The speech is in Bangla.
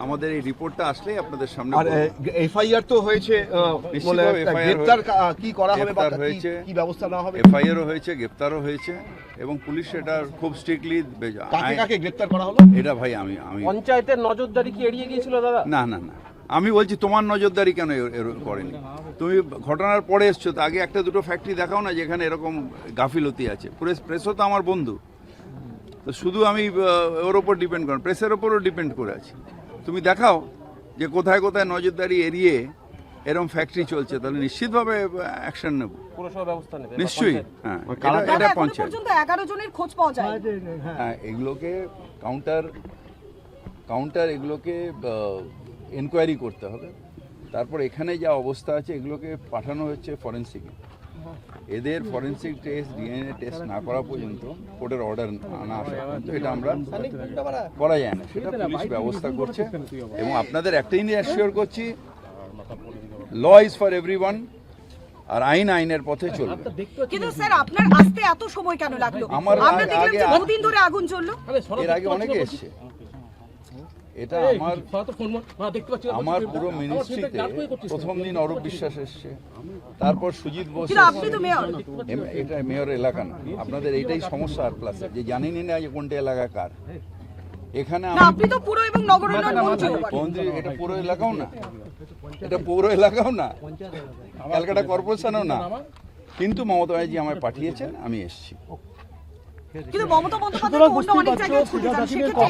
আমাদের এই রিপোর্টটা আসলেই আপনাদের সামনে আর এফআইআর তো হয়েছে, বলে গ্রেফতার কি করা হবে বা কি ব্যবস্থা নেওয়া হবে? এফআইআরও হয়েছে, গ্রেফতারও হয়েছে এবং পুলিশ এটা খুব স্ট্রিক্টলি কাকে কাকে গ্রেফতার করা হলো এটা ভাই আমি পঞ্চায়েতের নজরদারি কি এড়িয়ে গিয়েছিল দাদা? না না না, আমি বলছি তোমার নজরদারি কেন করেনি? তুমি ঘটনার পরে এসছো, তো আগে একটা দুটো ফ্যাক্টরি দেখাও না যেখানে এরকম গাফিলতি আছে। প্রেসও তো আমার বন্ধু, তো শুধু আমি ওর ওপর ডিপেন্ড করি, প্রেসের ওপরও ডিপেন্ড করে আছি। তুমি দেখাও যে কোথায় কোথায় নজরদারি এড়িয়ে এরকম ফ্যাক্টরি চলছে, তাহলে নিশ্চিতভাবে অ্যাকশন নেব, পুরসভা ব্যবস্থা নেবে নিশ্চয়ই। হ্যাঁ, এটা পঞ্চায়েত। 11 জনের খোঁজ পাওয়া যায়। হ্যাঁ, এগুলোকে কাউন্টার এগুলোকে এনকোয়ারি করতে হবে। তারপর এখানে যা অবস্থা আছে এগুলোকে পাঠানো হচ্ছে ফরেন্সিকে। এদের ফরেন্সিক টেস্ট, ডিএনএ টেস্ট না করা পর্যন্ত, কোর্টের অর্ডার না আসা পর্যন্ত এটা আমরা করা যায় না, সেটা পুলিশ ব্যবস্থা করছে। এবং আপনাদের একটাই নিয়ে অ্যাসিওর করছি, ল ইজ ফর এভরিওয়ান, আর আইনের পথে চলবে। কিন্তু স্যার আপনার আসতে এত সময় কেন লাগলো? আমার আমরা দেখলাম যে দুদিন ধরে আগুন জ্বললো। এর আগে অনেকে এসছে। এটা আমার পুরো মিনিস্ট্রিতে প্রথম দিন অরূপ বিশ্বাস এসছে, তারপর সুজিত বোস। এটা মেয়র এলাকা না, আপনাদের এইটাই সমস্যা। আর প্লাস যে জানেনই না যে কোনটা এলাকা কার। এখানে আপনি তো পুরো এবং নগর উন্নয়ন মন্ত্রী, এটা পুরো এলাকাও না, এটা পৌর এলাকাও না, ক্যালকাটা কর্পোরেশনও না, কিন্তু মমতা ব্যানার্জি আমায় পাঠিয়েছেন, আমি এসেছি। কিন্তু মমতা বন্দ্যোপাধ্যায় অন্য অনেক জায়গায় ছুটে যান, সেক্ষেত্রে